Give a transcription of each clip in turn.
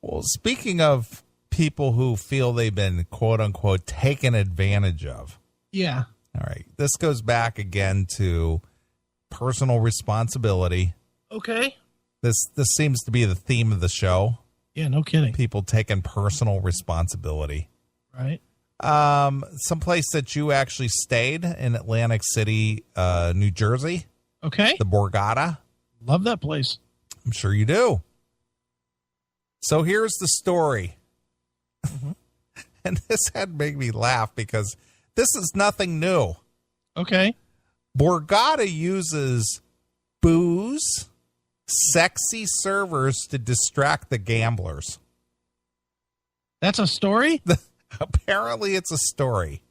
Well, speaking of people who feel they've been, quote unquote, taken advantage of. Yeah. All right. This goes back again to personal responsibility. Okay. This seems to be the theme of the show. Yeah, no kidding. People taking personal responsibility. Right. Someplace that you actually stayed in Atlantic City, New Jersey. Okay. The Borgata. Love that place. I'm sure you do. So here's the story. Mm-hmm. And this had made me laugh because this is nothing new. Okay. Borgata uses booze, sexy servers to distract the gamblers. That's a story? Apparently it's a story.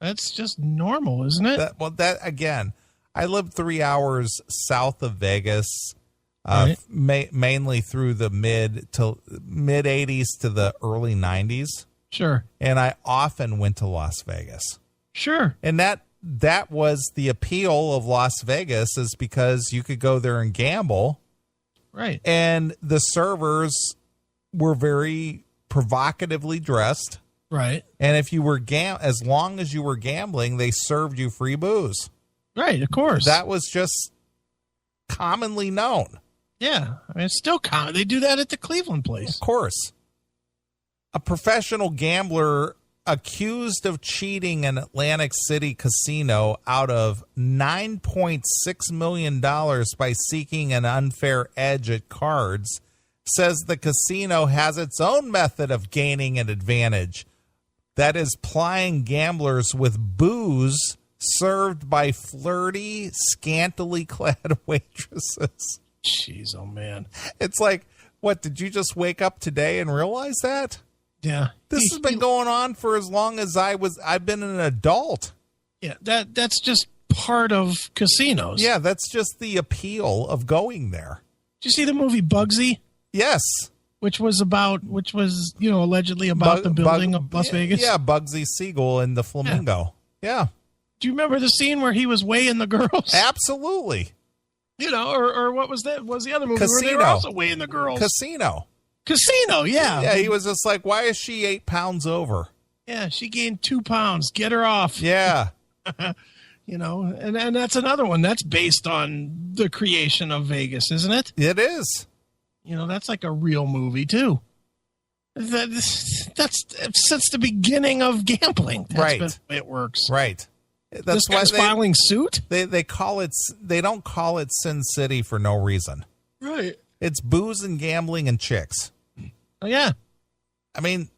That's just normal, isn't it? That again, I lived 3 hours south of Vegas, Right. mainly through the mid 80s to the early 90s. Sure. And I often went to Las Vegas. Sure. And that was the appeal of Las Vegas, is because you could go there and gamble. Right. And the servers were very provocatively dressed. Right. And if you were as long as you were gambling, they served you free booze. Right, of course. That was just commonly known. Yeah. I mean, it's still common. They do that at the Cleveland place. Of course. A professional gambler accused of cheating an Atlantic City casino out of $9.6 million by seeking an unfair edge at cards says the casino has its own method of gaining an advantage. That is plying gamblers with booze served by flirty, scantily clad waitresses. Jeez, oh man. It's like, what, did you just wake up today and realize that? Yeah. This has been going on for as long as I've been an adult. Yeah, that's just part of casinos. Yeah, that's just the appeal of going there. Did you see the movie Bugsy? Yes. Which was, allegedly about the building of Las Vegas? Yeah, Bugsy Siegel and the Flamingo. Yeah. Do you remember the scene where he was weighing the girls? Absolutely. Or what was that? What was the other movie Casino. where they were also weighing the girls? Casino, yeah. Yeah, he was just like, why is she 8 pounds over? Yeah, she gained 2 pounds. Get her off. Yeah. And that's another one that's based on the creation of Vegas, isn't it? It is. That's like a real movie too. That's since the beginning of gambling. That's right. been the way it works. Right. This That's why guy's filing suit? They call it. They don't call it Sin City for no reason. Right. It's booze and gambling and chicks. Oh yeah. I mean,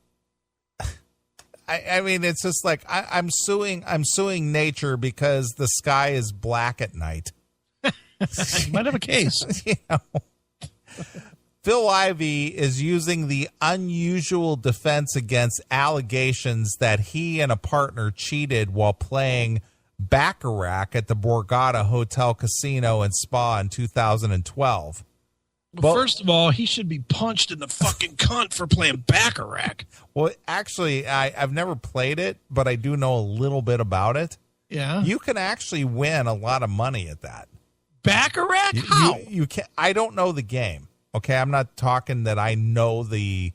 it's just like I'm suing nature because the sky is black at night. You might have a case. Phil Ivey is using the unusual defense against allegations that he and a partner cheated while playing Baccarat at the Borgata Hotel Casino and Spa in 2012. Well, first of all, he should be punched in the fucking cunt for playing Baccarat. Well, actually, I've never played it, but I do know a little bit about it. Yeah. You can actually win a lot of money at that. Baccarat? How? You can. I don't know the game. Okay, I'm not talking that I know the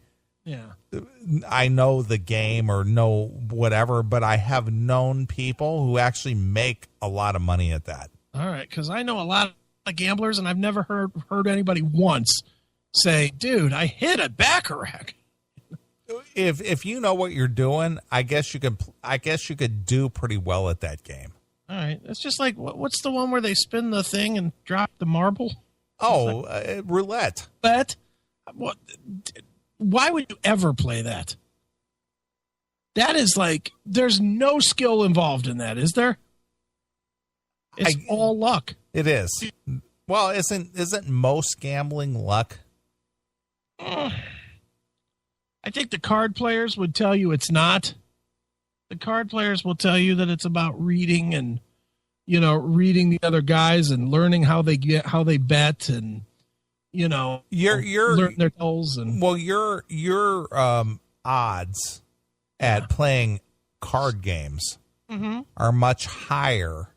game or know whatever, but I have known people who actually make a lot of money at that. All right, because I know a lot of gamblers, and I've never heard anybody once say, "Dude, I hit a Baccarat." If you know what you're doing, I guess you could do pretty well at that game. All right, it's just like what's the one where they spin the thing and drop the marble? Oh, roulette. But what? Why would you ever play that? That is like, there's no skill involved in that, is there? It's all luck. It is. Well, isn't most gambling luck? I think the card players would tell you it's not. The card players will tell you that it's about reading and, reading the other guys and learning how they bet and, you're learn their goals and. Well, your odds at playing card games are much higher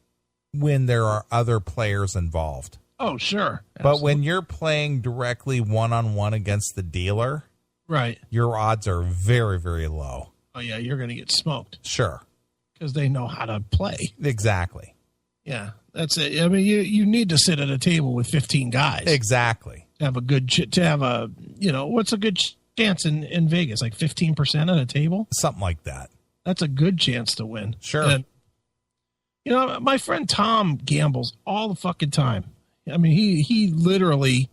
when there are other players involved. Oh, sure. Absolutely. But when you're playing directly one-on-one against the dealer, Right. your odds are very, very low. Oh, yeah, you're going to get smoked. Sure. Because they know how to play. Exactly. Yeah, that's it. I mean, you need to sit at a table with 15 guys. Exactly. To have a good, what's a good chance in Vegas? Like 15% at a table? Something like that. That's a good chance to win. Sure. And, my friend Tom gambles all the fucking time. I mean, he literally,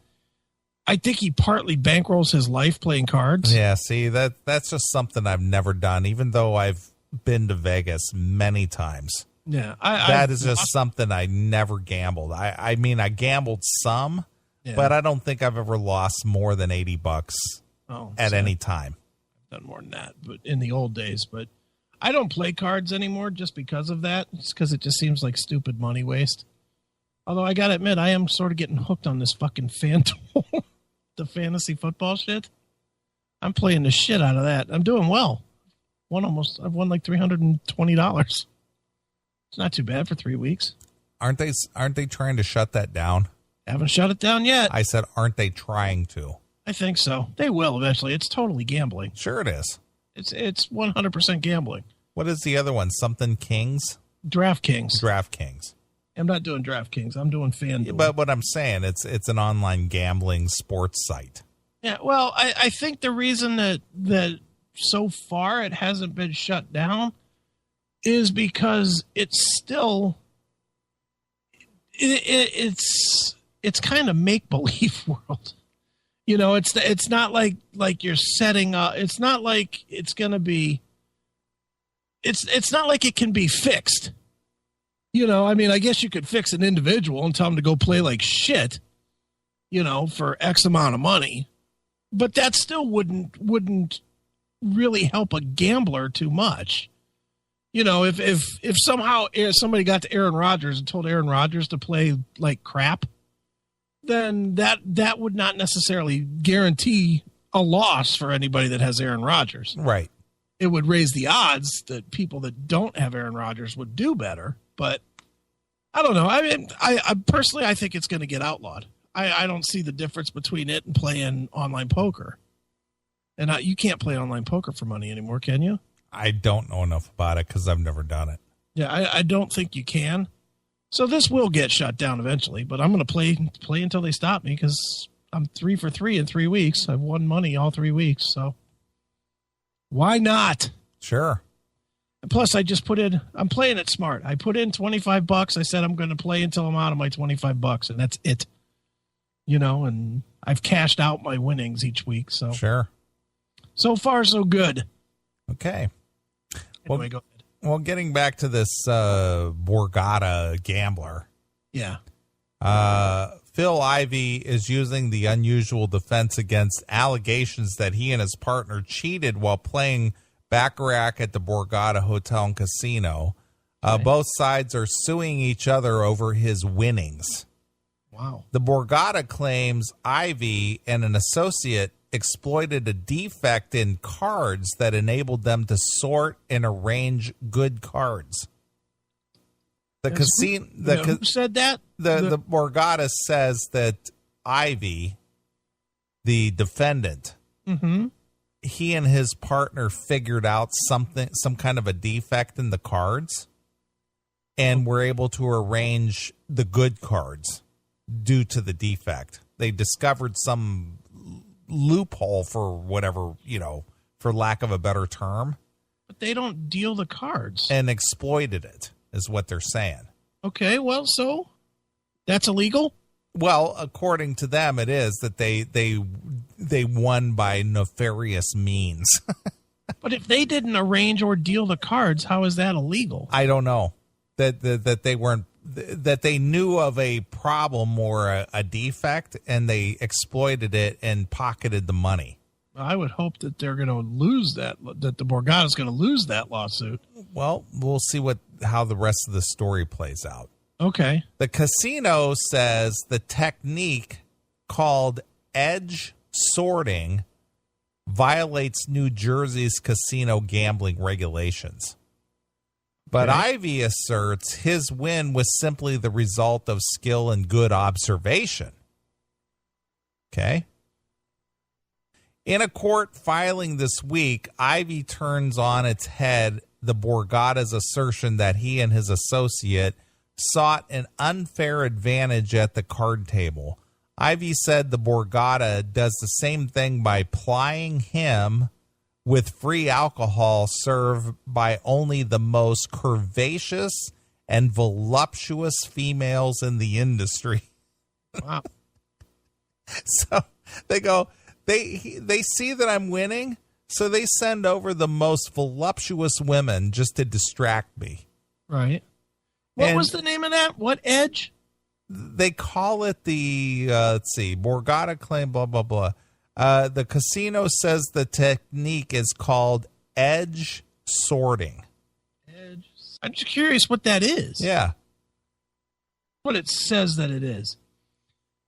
I think he partly bankrolls his life playing cards. Yeah, see, that's just something I've never done, even though I've been to Vegas many times. Yeah. That is just something I never gambled. I mean, I gambled some, but I don't think I've ever lost more than $80 at any time. I've done more than that, but in the old days. But I don't play cards anymore just because of that. It's because it just seems like stupid money waste. Although I got to admit, I am sort of getting hooked on this fucking FanDuel, the fantasy football shit. I'm playing the shit out of that. I'm doing well. I've won like $320. It's not too bad for 3 weeks. Aren't they trying to shut that down? Haven't shut it down yet. I said, aren't they trying to? I think so. They will eventually. It's totally gambling. Sure it is. It's 100% gambling. What is the other one? Something Kings? DraftKings. I'm not doing DraftKings. I'm doing FanDuel. But what I'm saying, it's an online gambling sports site. Yeah, well, I think the reason that so far it hasn't been shut down is because it's still it's kind of make-believe world. It's not like you're setting up. It's not like it's going to be it's not like it can be fixed. I mean, I guess you could fix an individual and tell them to go play like shit, for X amount of money. But that still wouldn't really help a gambler too much. If somehow somebody got to Aaron Rodgers and told Aaron Rodgers to play like crap, then that would not necessarily guarantee a loss for anybody that has Aaron Rodgers. Right. It would raise the odds that people that don't have Aaron Rodgers would do better. But I don't know. I mean, I personally, I think it's going to get outlawed. I don't see the difference between it and playing online poker. And you can't play online poker for money anymore, can you? I don't know enough about it because I've never done it. Yeah, I don't think you can. So this will get shut down eventually, but I'm going to play until they stop me because I'm 3 for 3 in 3 weeks. I've won money all 3 weeks, so why not? Sure. And plus, I'm playing it smart. I put in $25. I said I'm going to play until I'm out of my $25, and that's it. And I've cashed out my winnings each week. So sure. So far, so good. Okay. Anyway, go ahead. Well, getting back to this Borgata gambler. Yeah. Phil Ivey is using the unusual defense against allegations that he and his partner cheated while playing baccarat at the Borgata Hotel and Casino. Okay. Both sides are suing each other over his winnings. Wow. The Borgata claims Ivey and an associate exploited a defect in cards that enabled them to sort and arrange good cards. The casino. Who said that? The Borgata says that Ivey, the defendant, he and his partner figured out some kind of a defect in the cards, and were able to arrange the good cards due to the defect. They discovered some loophole for whatever, for lack of a better term. But they don't deal the cards. And exploited it, is what they're saying. Okay, well, so that's illegal? Well, according to them, it is that they won by nefarious means. But if they didn't arrange or deal the cards, how is that illegal? I don't know. That they weren't, that they knew of a problem or a defect, and they exploited it and pocketed the money. I would hope that they're going to lose that the Borgata is going to lose that lawsuit. Well, we'll see how the rest of the story plays out. Okay. The casino says the technique called edge sorting violates New Jersey's casino gambling regulations. But Ivey asserts his win was simply the result of skill and good observation. Okay. In a court filing this week, Ivy turns on its head the Borgata's assertion that he and his associate sought an unfair advantage at the card table. Ivy said the Borgata does the same thing by plying him with free alcohol served by only the most curvaceous and voluptuous females in the industry. Wow. So they go, they see that I'm winning, so they send over the most voluptuous women just to distract me. Right. What was the name of that? What edge? They call it the, let's see, Borgata claim, blah, blah, blah. The casino says the technique is called edge sorting. Edge. I'm just curious what that is. Yeah. What it says that it is.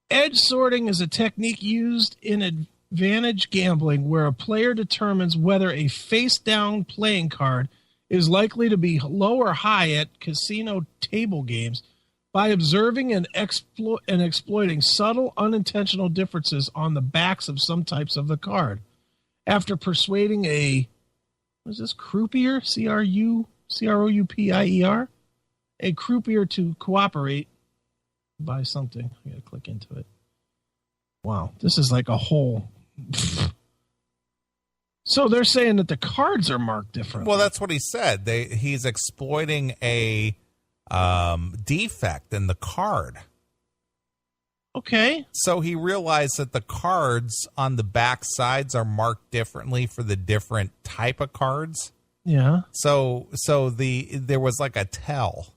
Edge sorting is a technique used in advantage gambling where a player determines whether a face-down playing card is likely to be low or high at casino table games by observing and exploiting subtle, unintentional differences on the backs of some types of the card. After persuading what is this, croupier, C-R-U-P-I-E-R, a croupier to cooperate, buy something. I got to click into it. Wow, this is like a whole... So they're saying that the cards are marked differently. Well, that's what he said. He's exploiting a defect in the card. Okay. So he realized that the cards on the back sides are marked differently for the different type of cards. Yeah. So there was like a tell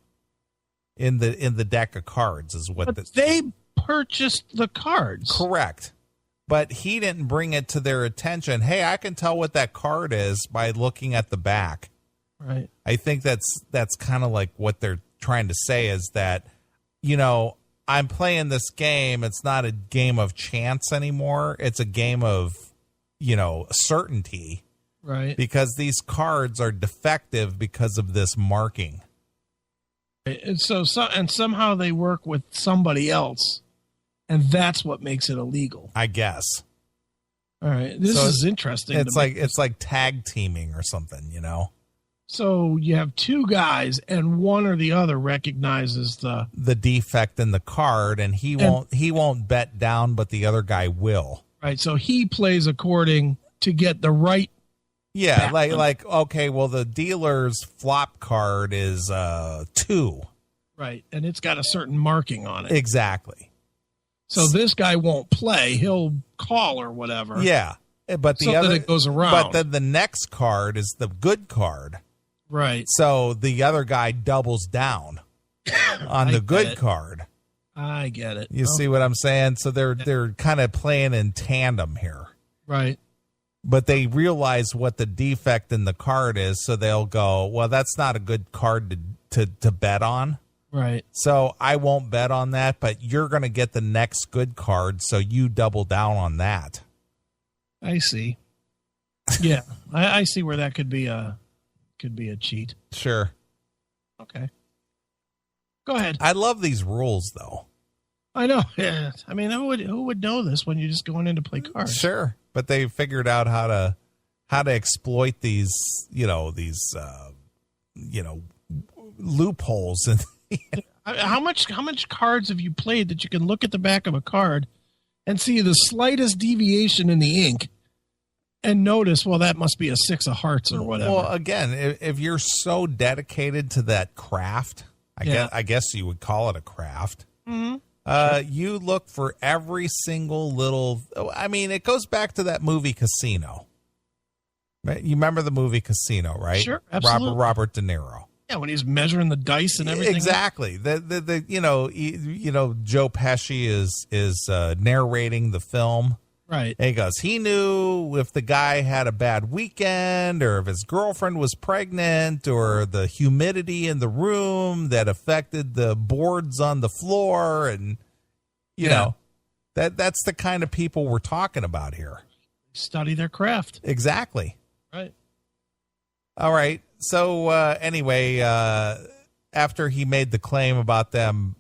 in the deck of cards is what they purchased the cards. Correct. But he didn't bring it to their attention. Hey, I can tell what that card is by looking at the back. Right. I think that's kind of like what they're trying to say is that, I'm playing this game. It's not a game of chance anymore. It's a game of, certainty. Right. Because these cards are defective because of this marking. And and somehow they work with somebody else. And that's what makes it illegal, I guess. All right, this is interesting. It's like tag teaming or something, So you have two guys, and one or the other recognizes the defect in the card, and he won't bet down, but the other guy will. Right. So he plays according to get the right. Yeah, like okay, well the dealer's flop card is 2. Right, and it's got a certain marking on it. Exactly. So this guy won't play. He'll call or whatever. Yeah. But the other it goes around. But then the next card is the good card. Right. So the other guy doubles down on the good card. I get it. You see what I'm saying? So they're kind of playing in tandem here. Right. But they realize what the defect in the card is, so they'll go, well, that's not a good card to bet on. Right. So I won't bet on that, but you're going to get the next good card, so you double down on that. I see. Yeah, I see where that could be a cheat. Sure. Okay. Go ahead. I love these rules, though. I know. Yeah. I mean, who would know this when you're just going in to play cards? Sure, but they figured out how to exploit these loopholes and. How much cards have you played that you can look at the back of a card and see the slightest deviation in the ink and notice, well, that must be a 6 of hearts or whatever. Well, again, if you're so dedicated to that craft, I guess you would call it a craft. Mm-hmm. You look for every single little. I mean, it goes back to that movie Casino. Right? You remember the movie Casino, right? Sure, absolutely. Robert De Niro. Yeah, when he's measuring the dice and everything. Exactly. Joe Pesci is narrating the film. Right. And he goes, he knew if the guy had a bad weekend or if his girlfriend was pregnant or the humidity in the room that affected the boards on the floor. And, you know, that's the kind of people we're talking about here. Study their craft. Exactly. Right. All right. So anyway, after he made the claim about them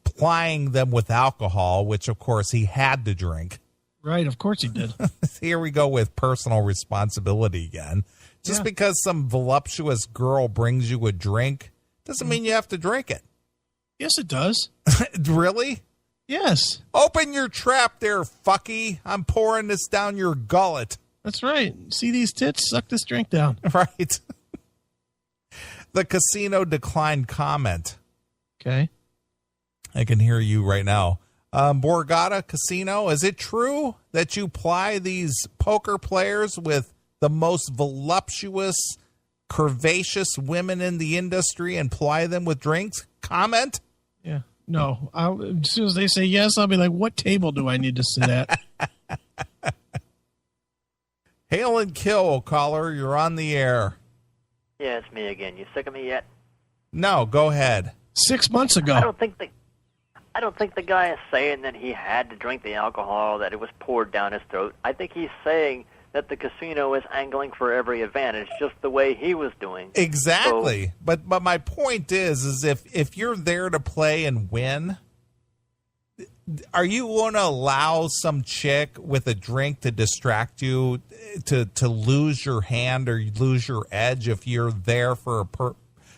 plying them with alcohol, which, of course, he had to drink. Right, of course he did. Here we go with personal responsibility again. Just because some voluptuous girl brings you a drink doesn't mean you have to drink it. Yes, it does. Really? Yes. Open your trap there, fucky. I'm pouring this down your gullet. That's right. See these tits? Suck this drink down. Right. The casino declined comment. Okay. I can hear you right now. Borgata Casino, is it true that you ply these poker players with the most voluptuous, curvaceous women in the industry and ply them with drinks? Comment? Yeah. No. As soon as they say yes, I'll be like, what table do I need to sit at? Hail and kill, caller. You're on the air. Yeah, it's me again. You sick of me yet? No, go ahead. 6 months ago. I don't think the guy is saying that he had to drink the alcohol, that it was poured down his throat. I think he's saying that the casino is angling for every advantage, just the way he was doing. Exactly. So, but my point is if you're there to play and win, are you going to allow some chick with a drink to distract you, to lose your hand or lose your edge if you're there for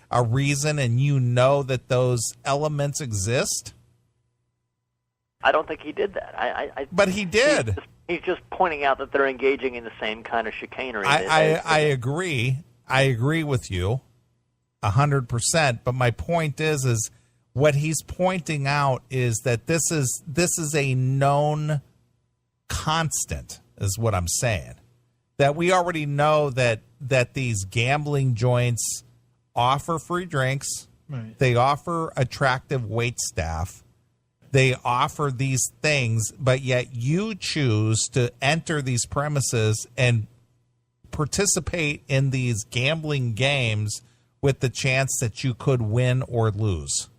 a reason and you know that those elements exist? I don't think he did that. But he did. He's just pointing out that they're engaging in the same kind of chicanery. I agree. I agree with you 100%. But my point is what he's pointing out is that this is a known constant, is what I'm saying. That we already know that these gambling joints offer free drinks. Right. They offer attractive wait staff. They offer these things, but yet you choose to enter these premises and participate in these gambling games with the chance that you could win or lose.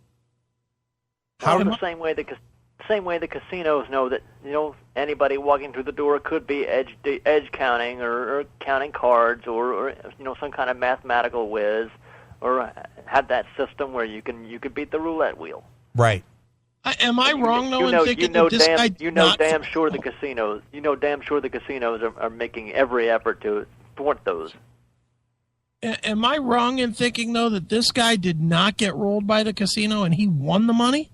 The same way the casinos know that anybody walking through the door could be edge counting or counting cards or some kind of mathematical whiz, or have that system where you could beat the roulette wheel. Right. Am I wrong though in thinking that this guy damn sure the casinos are making every effort to thwart those. Am I wrong in thinking though that this guy did not get rolled by the casino and he won the money?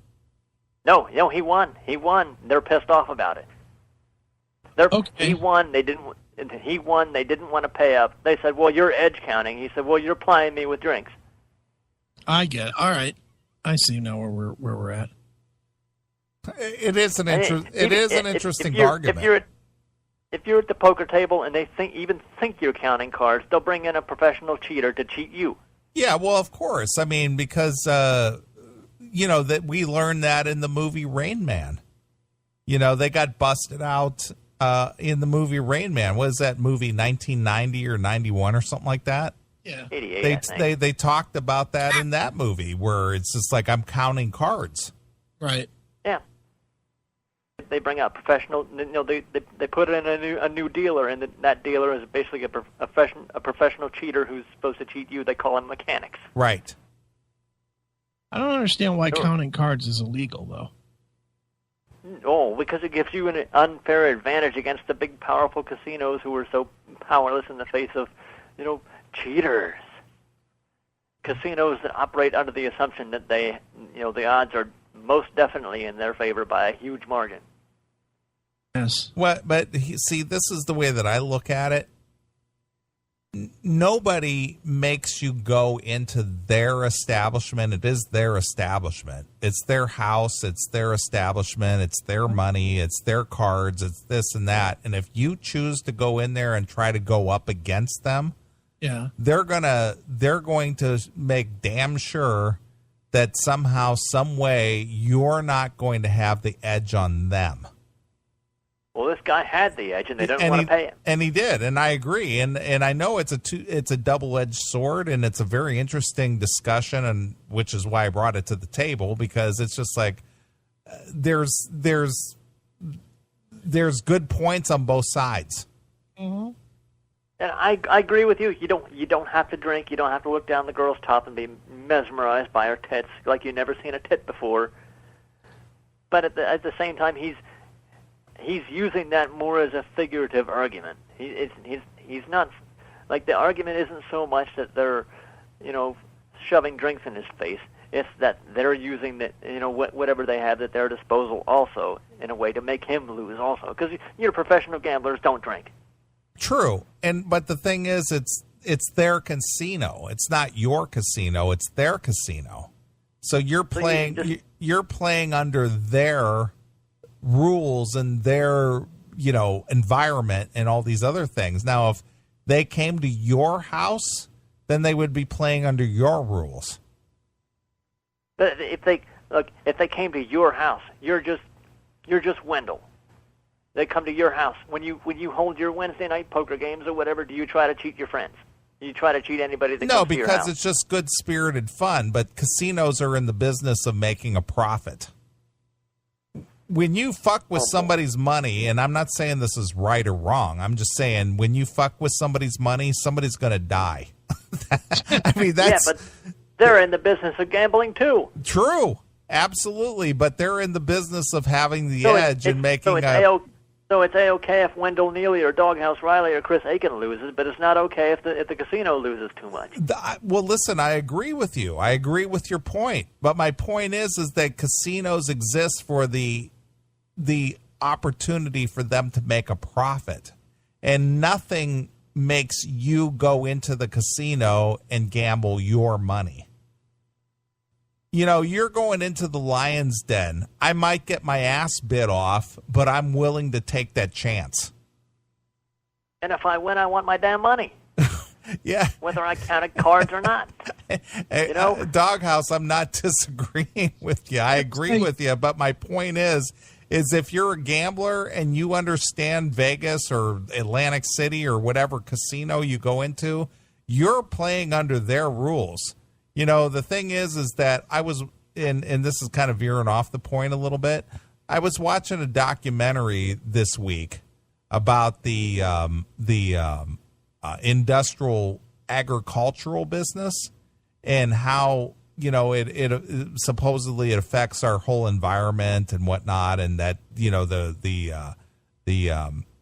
No, he won. He won. They're pissed off about it. Okay. He won. They didn't want to pay up. They said, "Well, you're edge counting." He said, "Well, you're plying me with drinks." I get it. All right. I see now where we're at. It is an interesting argument. If you're at the poker table and they think you're counting cards, they'll bring in a professional cheater to cheat you. Yeah, well, of course. I mean, because that we learned that in the movie Rain Man. They got busted out in the movie Rain Man. What is that movie? 1990 or 91 or something like that? Yeah. 88. They talked about that in that movie where it's just like I'm counting cards. Right. Yeah. They bring out professional. They put in a new dealer, and that dealer is basically a professional cheater who's supposed to cheat you. They call him mechanics. Right. I don't understand why counting cards is illegal though. Oh, because it gives you an unfair advantage against the big, powerful casinos who are so powerless in the face of, cheaters. Casinos that operate under the assumption that the odds are most definitely in their favor by a huge margin. Yes. But see, this is the way that I look at it. Nobody makes you go into their establishment. It is their establishment. It's their house. It's their establishment. It's their money. It's their cards. It's this and that. And if you choose to go in there and try to go up against them, yeah, they're going to make damn sure that somehow, some way, you're not going to have the edge on them. Well, this guy had the edge, and they didn't want to pay him. And he did, and I agree. And I know it's a double-edged sword, and it's a very interesting discussion, and which is why I brought it to the table, because it's just like there's good points on both sides. Mm-hmm. And I agree with you. You don't have to drink. You don't have to look down the girl's top and be mesmerized by her tits like you've never seen a tit before. But at the same time, he's using that more as a figurative argument. He's not, like, the argument isn't so much that they're, shoving drinks in his face. It's that they're using whatever they have at their disposal also in a way to make him lose also. Because professional gamblers don't drink. True, but the thing is, it's their casino. It's not your casino. It's their casino. So you're playing. You're playing under their rules and their environment and all these other things. Now, if they came to your house, then they would be playing under your rules. But if they came to your house, you're just Wendell. They come to your house when you hold your Wednesday night poker games or whatever. Do you try to cheat your friends? Do you try to cheat anybody that comes to your house? No, because it's just good spirited fun. But casinos are in the business of making a profit. When you fuck with somebody's money, and I'm not saying this is right or wrong, I'm just saying when you fuck with somebody's money, somebody's going to die. I mean, that's... Yeah, but they're in the business of gambling, too. True. Absolutely. But they're in the business of having the edge and making So it's A-okay if Wendell Neeley or Doghouse Riley or Chris Aiken loses, but it's not okay if the casino loses too much. Well, listen, I agree with you. I agree with your point. But my point is that casinos exist for the opportunity for them to make a profit. And nothing makes you go into the casino and gamble your money. You're going into the lion's den. I might get my ass bit off, but I'm willing to take that chance. And if I win, I want my damn money. Yeah. Whether I counted cards or not. Doghouse, I'm not disagreeing with you. I agree with you, but my point is if you're a gambler and you understand Vegas or Atlantic City or whatever casino you go into, you're playing under their rules. The thing is that I was and this is kind of veering off the point a little bit. I was watching a documentary this week about the industrial agricultural business and how, it supposedly it affects our whole environment and whatnot. And that, the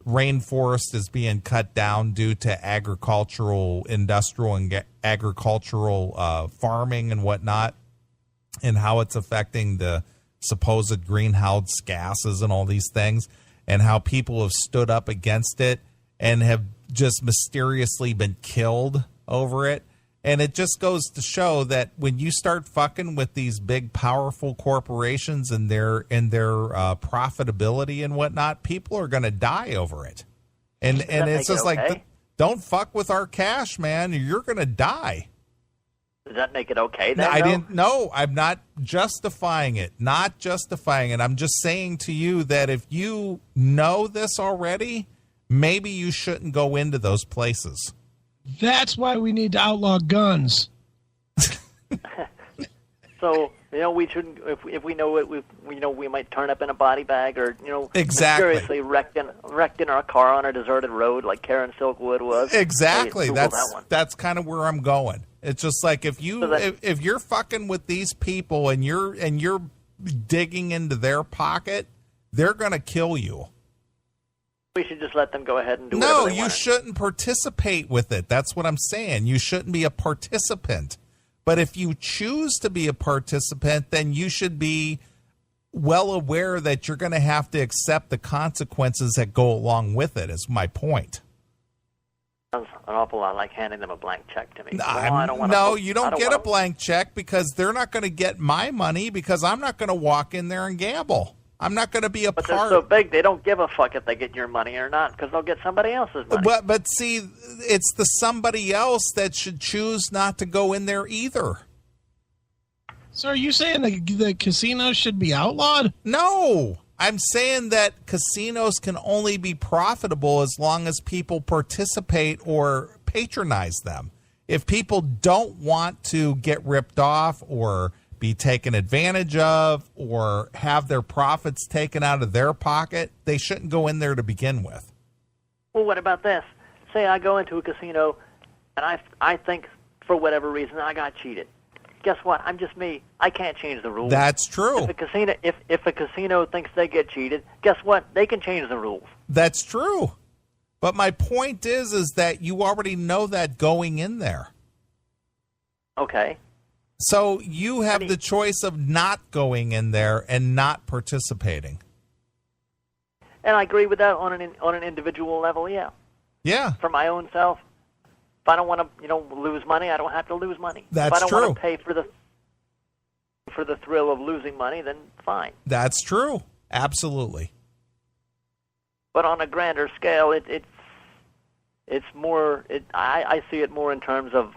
rainforest is being cut down due to industrial and agricultural farming and whatnot, and how it's affecting the supposed greenhouse gases and all these things, and how people have stood up against it and have just mysteriously been killed over it. And it just goes to show that when you start fucking with these big, powerful corporations and their profitability and whatnot, people are going to die over it. And it's just like, don't fuck with our cash, man. You're going to die. Does that make it okay then? I'm not justifying it. Not justifying it. I'm just saying to you that if you know this already, maybe you shouldn't go into those places. That's why we need to outlaw guns. So, we shouldn't, if we know it, we might turn up in a body bag or, exactly. mysteriously wrecked in our car on a deserted road like Karen Silkwood was. Exactly. That's kind of where I'm going. It's just like if you're fucking with these people and you're digging into their pocket, they're going to kill you. We should just let them go ahead and do whatever they want. No, you shouldn't participate with it. That's what I'm saying. You shouldn't be a participant. But if you choose to be a participant, then you should be well aware that you're going to have to accept the consequences that go along with it, is my point. Sounds an awful lot like handing them a blank check to me. You don't get a blank check because they're not going to get my money because I'm not going to walk in there and gamble. I'm not going to be a part. But they're so big, they don't give a fuck if they get your money or not because they'll get somebody else's money. But see, it's the somebody else that should choose not to go in there either. So are you saying the casinos should be outlawed? No. I'm saying that casinos can only be profitable as long as people participate or patronize them. If people don't want to get ripped off or be taken advantage of or have their profits taken out of their pocket, they shouldn't go in there to begin with. Well, what about this? Say I go into a casino and I think for whatever reason I got cheated. guess what? I'm just me. I can't change the rules. That's true. If a casino thinks they get cheated, guess what? They can change the rules. That's true. But my point is that you already know that going in there. Okay. So you have the choice of not going in there and not participating. And I agree with that on an individual level. Yeah. Yeah. For my own self, if I don't want to, lose money, I don't have to lose money. That's if I don't true. want to pay for the thrill of losing money, then fine. That's true. Absolutely. But on a grander scale, it's more. I see it more in terms of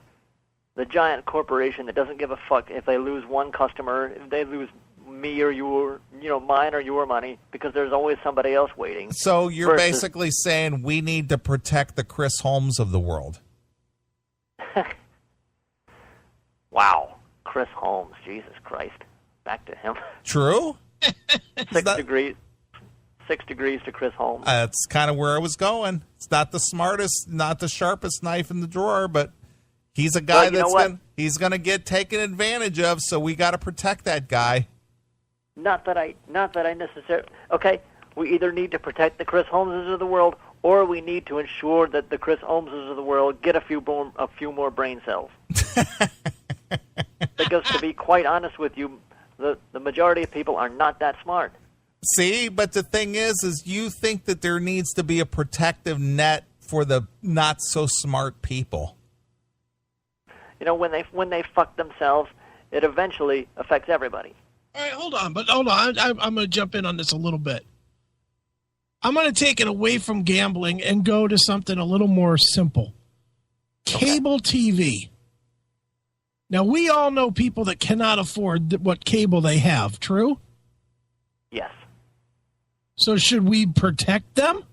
the giant corporation that doesn't give a fuck if they lose one customer, if they lose me or your, mine or your money, because there's always somebody else waiting. So you're basically saying we need to protect the Chris Holmes of the world. Wow. Chris Holmes, Jesus Christ. Back to him. True? 6 degrees. 6 degrees to Chris Holmes. That's kind of where I was going. It's not the smartest, not the sharpest knife in the drawer, but he's a guy he's going to get taken advantage of, so we got to protect that guy. Not that I necessarily. Okay, we either need to protect the Chris Holmeses of the world, or we need to ensure that the Chris Holmeses of the world get a few more brain cells. Because to be quite honest with you, the majority of people are not that smart. See, but the thing is you think that there needs to be a protective net for the not so smart people. When they fuck themselves, it eventually affects everybody. All right, hold on. I'm going to jump in on this a little bit. I'm going to take it away from gambling and go to something a little more simple. Cable TV. Now, we all know people that cannot afford what cable they have, true? Yes. So should we protect them?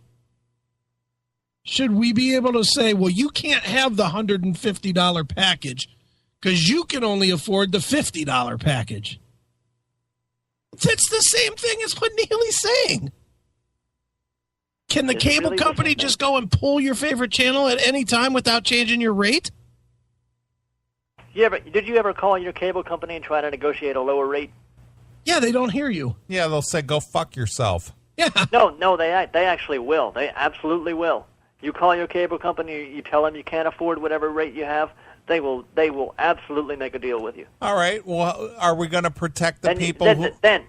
Should we be able to say, well, you can't have the $150 package because you can only afford the $50 package? That's the same thing as what Neely's saying. Can the cable company just go and pull your favorite channel at any time without changing your rate? Did you ever call your cable company and try to negotiate a lower rate? Yeah, they don't hear you. Yeah, they'll say, go fuck yourself. Yeah. No, they actually will. They absolutely will. You call your cable company, you tell them you can't afford whatever rate you have, they will absolutely make a deal with you. All right. Well, are we going to protect the people Then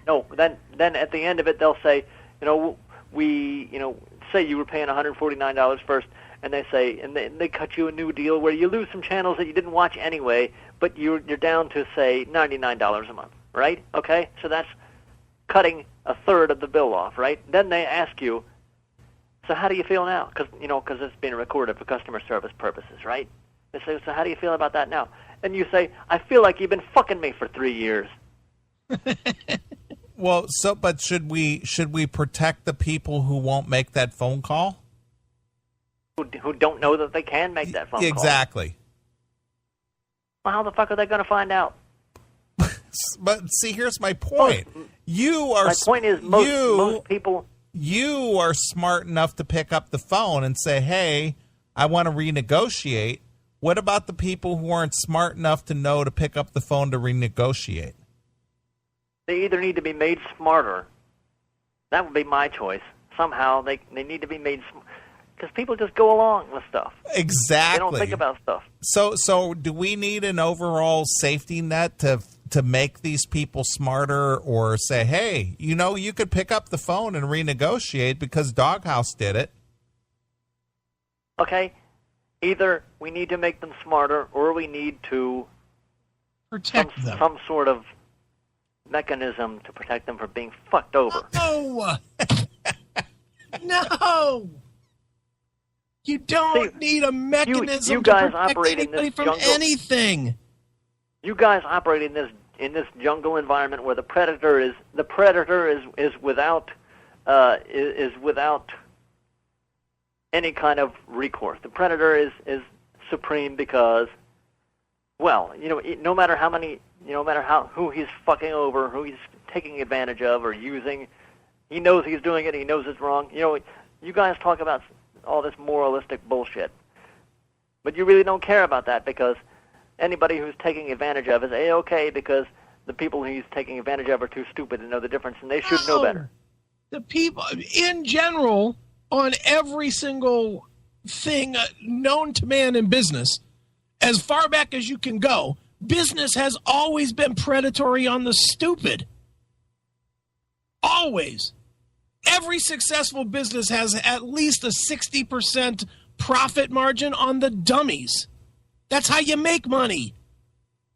at the end of it, they'll say, say you were paying $149 first, and they say, and they cut you a new deal where you lose some channels that you didn't watch anyway, but you're down to, say, $99 a month, right? Okay? So that's cutting a third of the bill off, right? Then they ask you, so how do you feel now? Because it's being recorded for customer service purposes, right? They say, so how do you feel about that now? And you say, I feel like you've been fucking me for 3 years. Well, but should we protect the people who won't make that phone call? Who don't know that they can make that phone call? Exactly. Well, how the fuck are they going to find out? But see, here's my point. My point is most people. You are smart enough to pick up the phone and say, hey, I want to renegotiate. What about the people who aren't smart enough to know to pick up the phone to renegotiate? They either need to be made smarter. That would be my choice. Somehow they need to be made smarter. Because people just go along with stuff. Exactly. They don't think about stuff. So do we need an overall safety net to make these people smarter, or say, hey, you could pick up the phone and renegotiate because Doghouse did it? Okay. Either we need to make them smarter, or we need to protect them. Some sort of mechanism to protect them from being fucked over. No. No. You don't need a mechanism you guys to protect operate anybody in this from jungle. anything. You guys operate in this jungle environment where the predator is without any kind of recourse. The predator is supreme because, well, no matter who he's fucking over, who he's taking advantage of or using, he knows he's doing it. He knows it's wrong. You guys talk about all this moralistic bullshit, but you really don't care about that because anybody who's taking advantage of is A-okay because the people he's taking advantage of are too stupid to know the difference, and they should know better. The people, in general, on every single thing known to man in business, as far back as you can go, business has always been predatory on the stupid. Always. Every successful business has at least a 60% profit margin on the dummies. That's how you make money.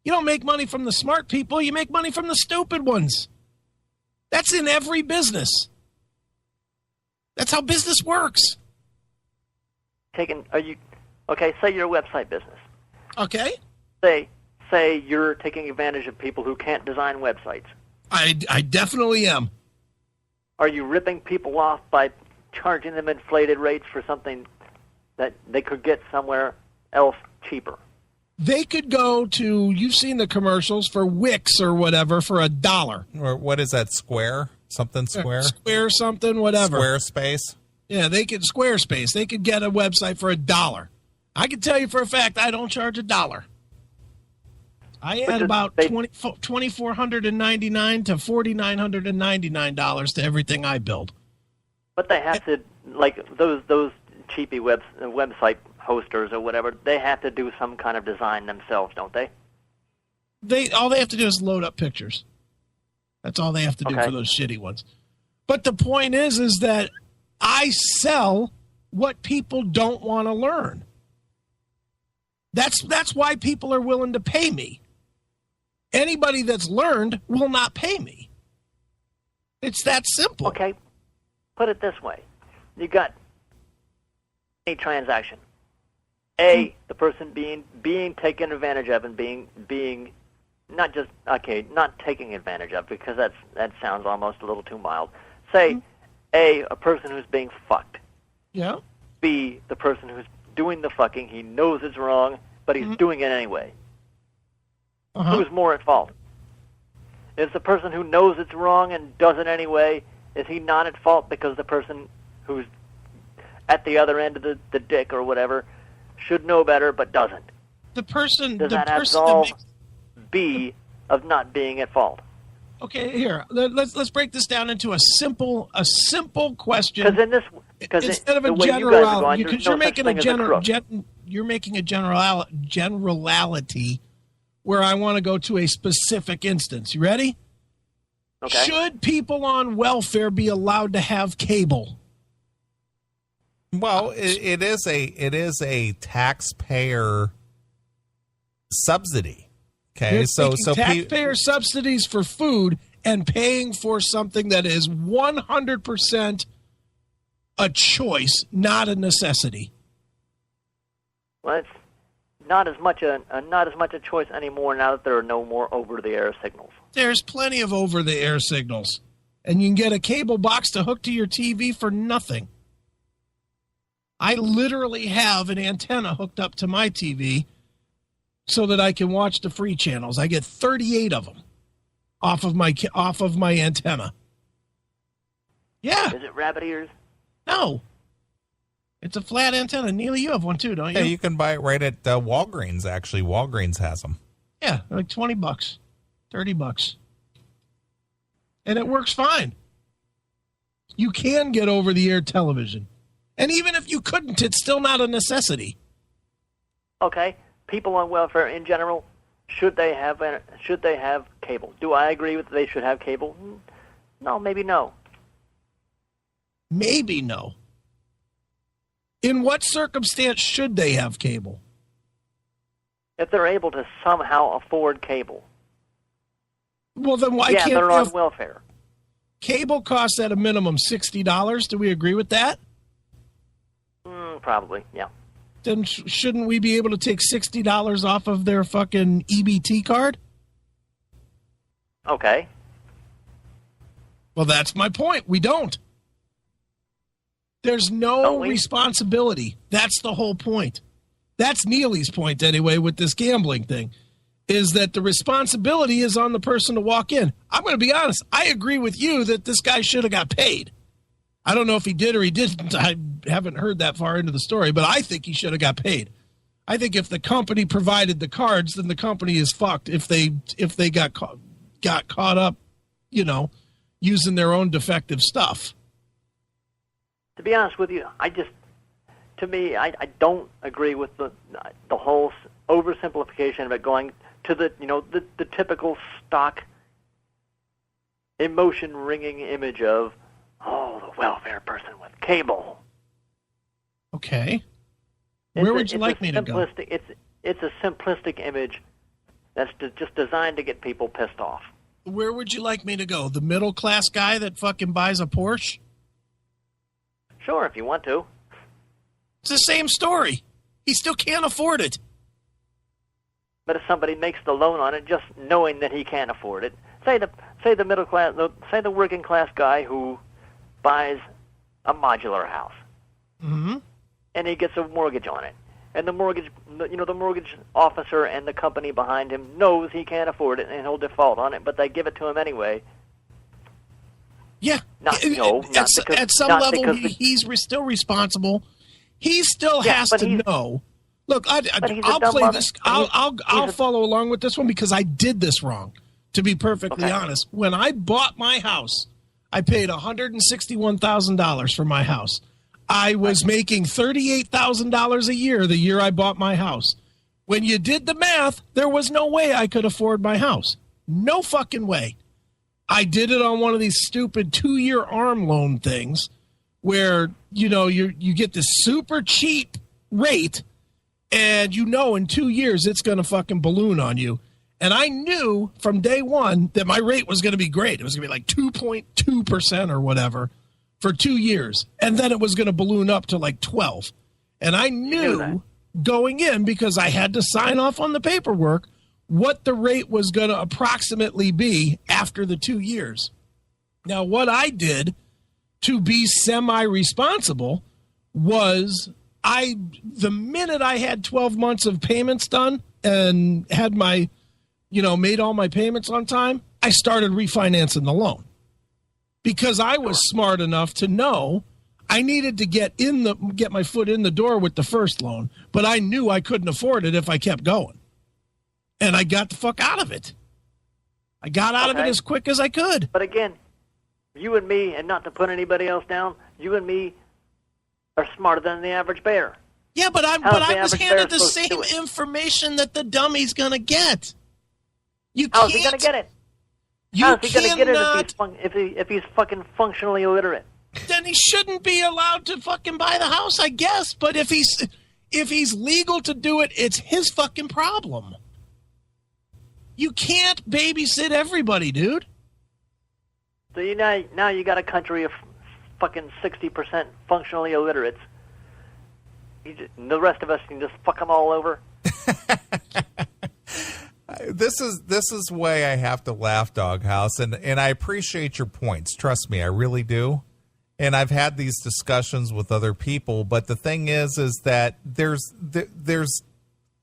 You don't make money from the smart people. You make money from the stupid ones. That's in every business. That's how business works. Say you're a website business. Okay. Say you're taking advantage of people who can't design websites. I definitely am. Are you ripping people off by charging them inflated rates for something that they could get somewhere else cheaper? They could go to, you've seen the commercials for Wix or whatever for $1. Or what is that, Square? Something Square? Square something, whatever. Squarespace? Yeah, Squarespace. They could get a website for $1. I can tell you for a fact I don't charge $1. I add about $2,499 to $4,999 to everything I build. But they have to, like those cheapy website hosters or whatever, they have to do some kind of design themselves, don't they? All they have to do is load up pictures. That's all they have to do for those shitty ones. But the point is that I sell what people don't want to learn. That's why people are willing to pay me. Anybody that's learned will not pay me. It's that simple. Okay. Put it this way. You got a transaction. The person being taken advantage of and being not taking advantage of, because that sounds almost a little too mild. Say A, a person who's being fucked. Yeah. B, the person who's doing the fucking, he knows it's wrong, but he's doing it anyway. Who's more at fault? Is the person who knows it's wrong and does it anyway, is he not at fault because the person who's at the other end of the dick or whatever should know better but doesn't? Does that absolve B of not being at fault? Okay, here, let's break this down into a simple question. Because instead of a generality, because you're making a generality where I want to go to a specific instance. You ready? Okay. Should people on welfare be allowed to have cable? Well, it is a taxpayer subsidy. Okay, so taxpayer subsidies for food and paying for something that is 100% a choice, not a necessity. Well, it's not as much a choice anymore now that there are no more over-the-air signals. There's plenty of over-the-air signals, and you can get a cable box to hook to your TV for nothing. I literally have an antenna hooked up to my TV so that I can watch the free channels. I get 38 of them off of my antenna. Yeah. Is it rabbit ears? No. It's a flat antenna. Neely, you have one too, don't you? Yeah, you can buy it right at Walgreens, actually. Walgreens has them. Yeah, like $20, $30. And it works fine. You can get over-the-air television. And even if you couldn't, it's still not a necessity. Okay. People on welfare in general, should they have cable? Do I agree with they should have cable? No, maybe no. Maybe no. In what circumstance should they have cable? If they're able to somehow afford cable. Well, then why can't they're on welfare. Cable costs at a minimum $60. Do we agree with that? Probably, yeah. Then shouldn't we be able to take $60 off of their fucking EBT card? Okay. Well, that's my point. We don't. There's no responsibility. That's the whole point. That's Neely's point, anyway, with this gambling thing, is that the responsibility is on the person to walk in. I'm going to be honest. I agree with you that this guy should have got paid. I don't know if he did or he didn't. I haven't heard that far into the story, but I think he should have got paid. I think if the company provided the cards, then the company is fucked. If they got caught up, using their own defective stuff. To be honest with you, I don't agree with the whole oversimplification of it going to the typical stock emotion ringing image of the welfare person with cable. Okay. Where would you like me to go? It's a simplistic image that's just designed to get people pissed off. Where would you like me to go? The middle class guy that fucking buys a Porsche? Sure, if you want to. It's the same story. He still can't afford it. But if somebody makes the loan on it, just knowing that he can't afford it, say the middle class, say the working class guy who buys a modular house, mm-hmm. and he gets a mortgage on it, and the mortgage officer and the company behind him knows he can't afford it and he'll default on it, but they give it to him anyway. Yeah, at some level he's still responsible. He still has to know. Look, I'll play this. I'll follow along with this one because I did this wrong. To be perfectly honest, when I bought my house, I paid $161,000 for my house. I was making $38,000 a year the year I bought my house. When you did the math, there was no way I could afford my house. No fucking way. I did it on one of these stupid 2-year ARM loan things where, you get this super cheap rate and in 2 years it's going to fucking balloon on you. And I knew from day one that my rate was going to be great. It was going to be like 2.2% or whatever for 2 years. And then it was going to balloon up to like 12. And I knew going in, because I had to sign off on the paperwork, what the rate was going to approximately be after the 2 years. Now, what I did to be semi-responsible was the minute I had 12 months of payments done and had my, made all my payments on time, I started refinancing the loan because I was smart enough to know I needed to get my foot in the door with the first loan, but I knew I couldn't afford it if I kept going. And I got the fuck out of it. I got out of it as quick as I could. But again, you and me, and not to put anybody else down, you and me are smarter than the average bear. Yeah, but I was handed the same information that the dummy's going to get. How's he going to get it? How's he going to get it if he's fucking functionally illiterate? Then he shouldn't be allowed to fucking buy the house, I guess. But if he's legal to do it, it's his fucking problem. You can't babysit everybody, dude. So now you got a country of fucking 60% functionally illiterates. The rest of us can just fuck them all over. This is why I have to laugh, Doghouse, and I appreciate your points. Trust me, I really do. And I've had these discussions with other people, but the thing is that there's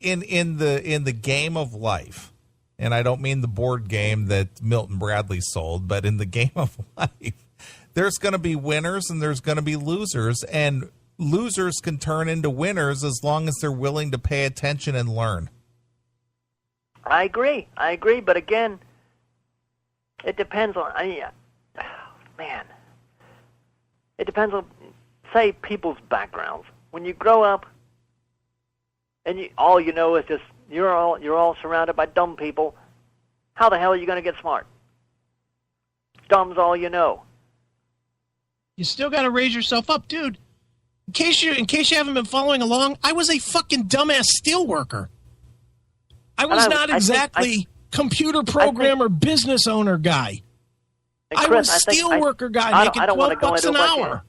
in the game of life, and I don't mean the board game that Milton Bradley sold, but in the game of life, there's going to be winners and there's going to be losers, and losers can turn into winners as long as they're willing to pay attention and learn. I agree, but again, it depends on, it depends on, say, people's backgrounds. When you grow up and all you know is just you're all surrounded by dumb people, how the hell are you going to get smart? Dumb's all you know. You still got to raise yourself up, dude. In case you haven't been following along, I was a fucking dumbass steel worker. I was not exactly computer programmer, business owner guy. Chris, I was steel worker guy making $12 an hour.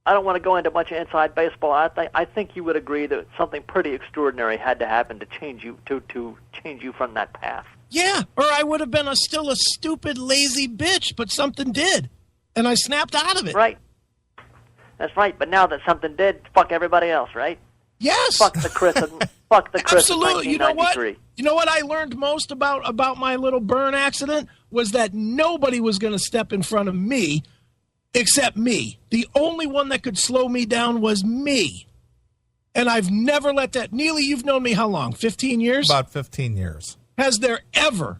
I don't want to go into much inside baseball. I think you would agree that something pretty extraordinary had to happen to change you from that path. Yeah, or I would have been still a stupid, lazy bitch, but something did, and I snapped out of it. Right. That's right. But now that something did, fuck everybody else, right? Yes. Fuck the Chris. Fuck the Chris. Absolutely. You know what? You know what I learned most about my little burn accident was that nobody was going to step in front of me except me. The only one that could slow me down was me. And I've never let that. Neeley, you've known me how long? 15 years? About 15 years. Has there ever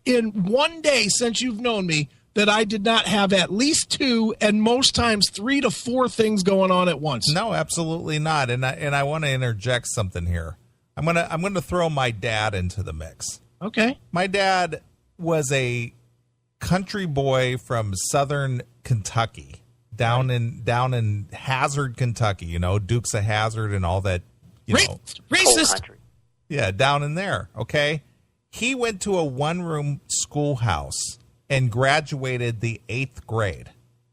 in one day since you've known me that I did not have at least 2 and most times 3 to 4 things going on at once? No, absolutely not. And I want to interject something here. I'm gonna throw my dad into the mix. Okay. My dad was a country boy from southern Kentucky, down in Hazard, Kentucky. You know, Dukes of Hazzard and all that. Racist. Yeah, down in there. Okay, he went to a one-room schoolhouse and graduated the 8th grade.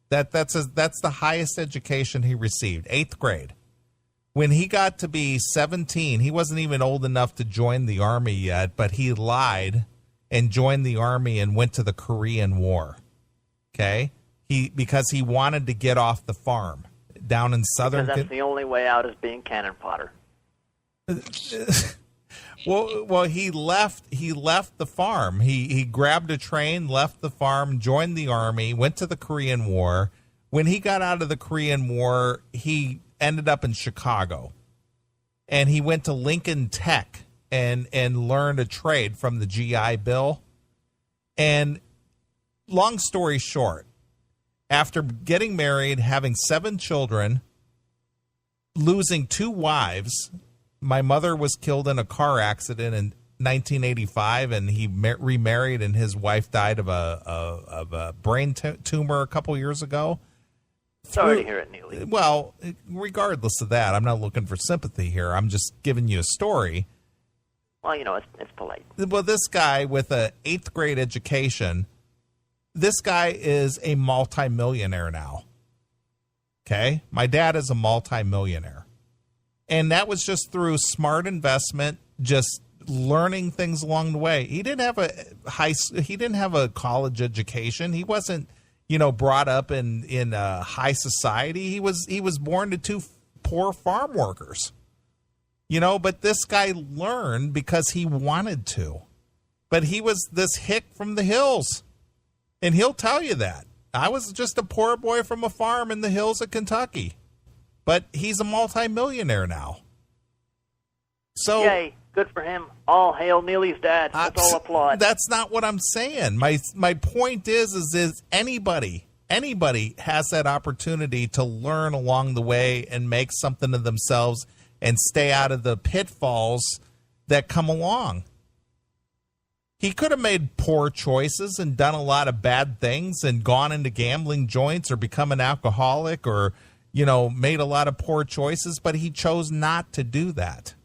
That's the highest education he received, 8th grade. When he got to be 17, he wasn't even old enough to join the Army yet, but he lied and joined the Army and went to the Korean War. Okay? Because he wanted to get off the farm down in southern. Because that's the only way out is being cannon fodder. Well, he left the farm. He grabbed a train, left the farm, joined the Army, went to the Korean War. When he got out of the Korean War, he ended up in Chicago. And he went to Lincoln Tech and learned a trade from the GI Bill. And long story short, after getting married, having 7 children, losing 2 wives, my mother was killed in a car accident in 1985, and he remarried, and his wife died of a brain tumor a couple years ago. Sorry to hear it, Neeley. Well, regardless of that, I'm not looking for sympathy here. I'm just giving you a story. Well, you know, it's polite. Well, this guy with a 8th grade education, this guy is a multimillionaire now. Okay? My dad is a multimillionaire. And that was just through smart investment, just learning things along the way. He didn't have a college education. He wasn't, brought up in high society. He was born to 2 poor farm workers. But this guy learned because he wanted to. But he was this hick from the hills. And he'll tell you that. I was just a poor boy from a farm in the hills of Kentucky. But he's a multimillionaire now. So, yay, good for him. All hail Neely's dad. Let's all applaud. That's not what I'm saying. My point is anybody has that opportunity to learn along the way and make something of themselves and stay out of the pitfalls that come along. He could have made poor choices and done a lot of bad things and gone into gambling joints or become an alcoholic or made a lot of poor choices, but he chose not to do that.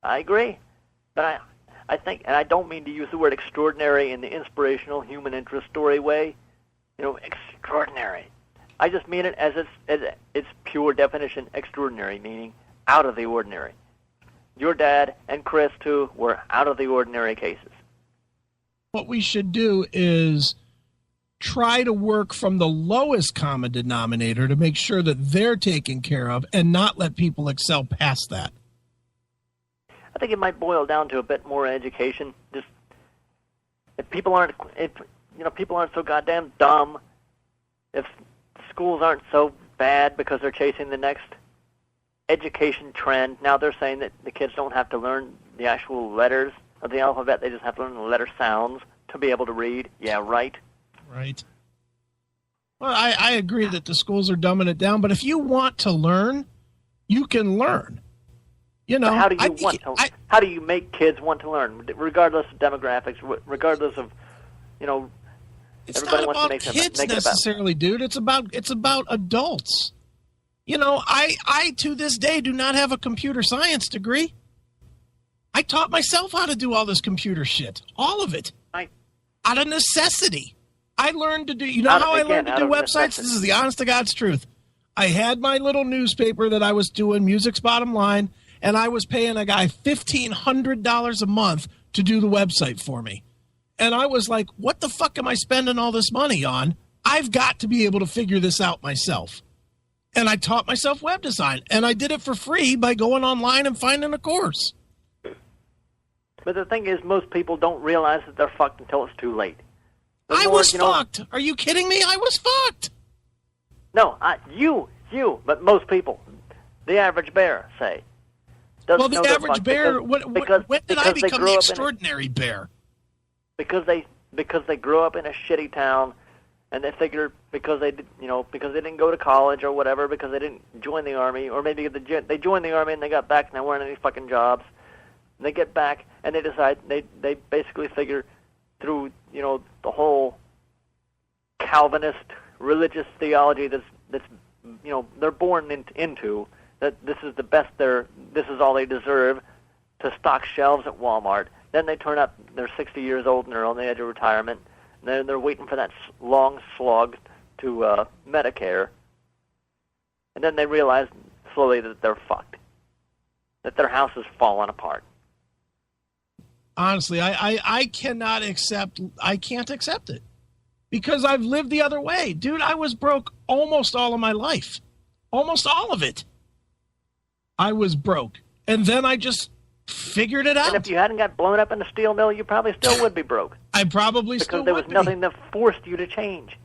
I agree. But I think, and I don't mean to use the word extraordinary in the inspirational human interest story way, extraordinary. I just mean it as its pure definition, extraordinary, meaning out of the ordinary. Your dad and Chris, too, were out of the ordinary cases. What we should do is try to work from the lowest common denominator to make sure that they're taken care of and not let people excel past that. I think it might boil down to a bit more education. Just if people aren't so goddamn dumb, if schools aren't so bad because they're chasing the next education trend. Now they're saying that the kids don't have to learn the actual letters of the alphabet. They just have to learn the letter sounds to be able to read. Yeah, right. Right. Well, I agree that the schools are dumbing it down, but if you want to learn, you can learn. But how do you make kids want to learn, regardless of demographics, regardless of, it's not about kids necessarily, dude. It's about adults. I to this day do not have a computer science degree. I taught myself how to do all this computer shit, all of it, out of necessity. I learned to do. I learned to do websites? This is the honest to God's truth. I had my little newspaper that I was doing, Music's Bottom Line, and I was paying a guy $1,500 a month to do the website for me. And I was like, what the fuck am I spending all this money on? I've got to be able to figure this out myself. And I taught myself web design, and I did it for free by going online and finding a course. But the thing is, most people don't realize that they're fucked until it's too late. I was fucked. Are you kidding me? I was fucked. No, you, but most people. The average bear, say. Well, the average bear. When did I become the extraordinary bear? Because they grew up in a shitty town, and they figure because they didn't go to college or whatever, because they didn't join the army, or maybe they joined the army and they got back and there weren't any fucking jobs. And they get back and they decide they basically figure through the whole Calvinist religious theology that's they're born into, that this is the best this is all they deserve, to stock shelves at Walmart. Then they turn up, they're 60 years old and they're on the edge of retirement. And then they're waiting for that long slog to Medicare. And then they realize slowly that they're fucked, that their house is falling apart. Honestly, I can't accept it, because I've lived the other way. Dude, I was broke almost all of my life. Almost all of it. I was broke. And then I just figured it out. And if you hadn't got blown up in the steel mill, you probably still would be broke. I probably still would be. Because there was nothing that forced you to change.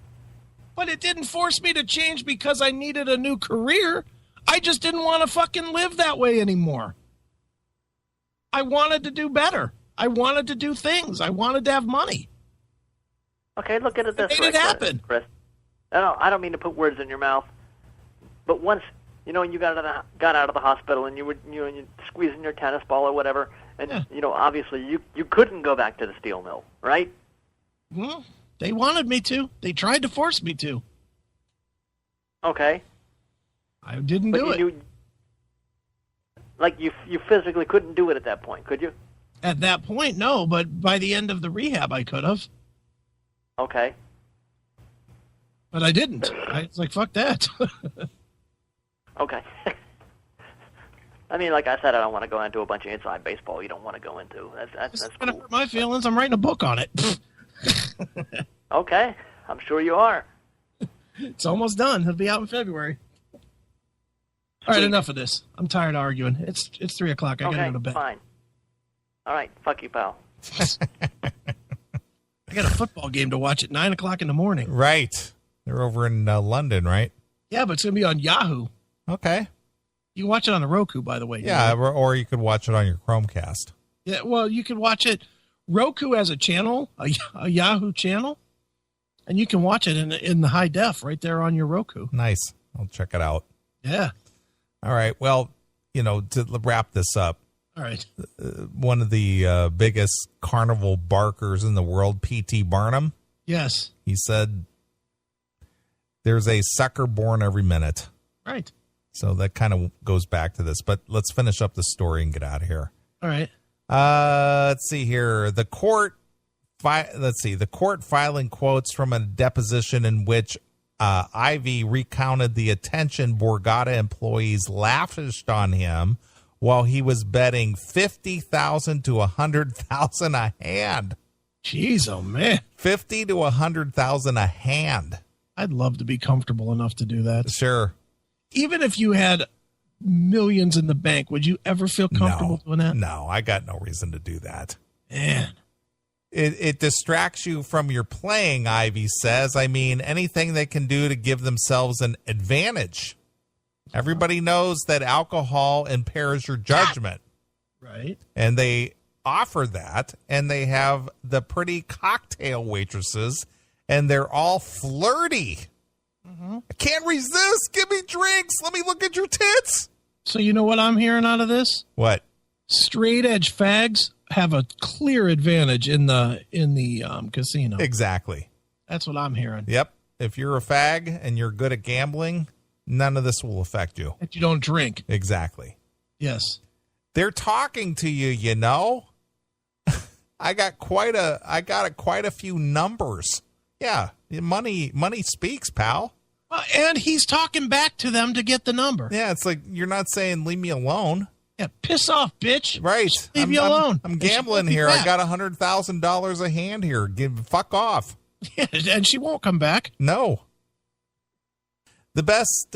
But it didn't force me to change because I needed a new career. I just didn't want to fucking live that way anymore. I wanted to do better. I wanted to do things. I wanted to have money. Okay, look at it this way. Made it happen, Chris. No, I don't mean to put words in your mouth, but once you got out of the hospital and you were you squeezing your tennis ball or whatever, and obviously you couldn't go back to the steel mill, right? Well, they wanted me to. They tried to force me to. Okay. I didn't do it. You physically couldn't do it at that point, could you? At that point, no, but by the end of the rehab, I could have. Okay. But I didn't. I was like, fuck that. Okay. I mean, like I said, I don't want to go into a bunch of inside baseball you don't want to go into. That's gonna cool. hurt my feelings. I'm writing a book on it. Okay. I'm sure you are. It's almost done. It'll be out in February. All right, enough of this. I'm tired of arguing. It's 3 o'clock. I gotta go to bed. Fine. All right, fuck you, pal. I got a football game to watch at 9 o'clock in the morning. Right. They're over in London, right? Yeah, but it's going to be on Yahoo. Okay. You can watch it on the Roku, by the way. Yeah, or you could watch it on your Chromecast. Yeah, well, you can watch it. Roku has a channel, a Yahoo channel, and you can watch it in the high def right there on your Roku. Nice. I'll check it out. Yeah. All right. Well, to wrap this up, all right. One of the biggest carnival barkers in the world, P.T. Barnum. Yes. He said, there's a sucker born every minute. Right. So that kind of goes back to this. But let's finish up the story and get out of here. All right. Let's see here. The court filing quotes from a deposition in which Ivy recounted the attention Borgata employees lavished on him while he was betting $50,000 to $100,000 a hand. Jeez, oh man. $50,000 to $100,000 a hand. I'd love to be comfortable enough to do that. Sure. Even if you had millions in the bank, would you ever feel comfortable doing that? No, I got no reason to do that. Man. It distracts you from your playing, Ivy says. I mean, anything they can do to give themselves an advantage. Everybody knows that alcohol impairs your judgment. Right. And they offer that, and they have the pretty cocktail waitresses, and they're all flirty. Mm-hmm. I can't resist. Give me drinks. Let me look at your tits. So you know what I'm hearing out of this? What? Straight edge fags have a clear advantage in the casino. Exactly. That's what I'm hearing. Yep. If you're a fag and you're good at gambling, none of this will affect you. If you don't drink. Exactly. Yes. They're talking to you, I got quite a few numbers. Yeah, money speaks, pal. Well, and he's talking back to them to get the number. Yeah, it's like you're not saying leave me alone. Yeah, piss off, bitch. Right. Just leave me alone. I'm gambling here. I got $100,000 a hand here. Fuck off. Yeah, and she won't come back. No. The best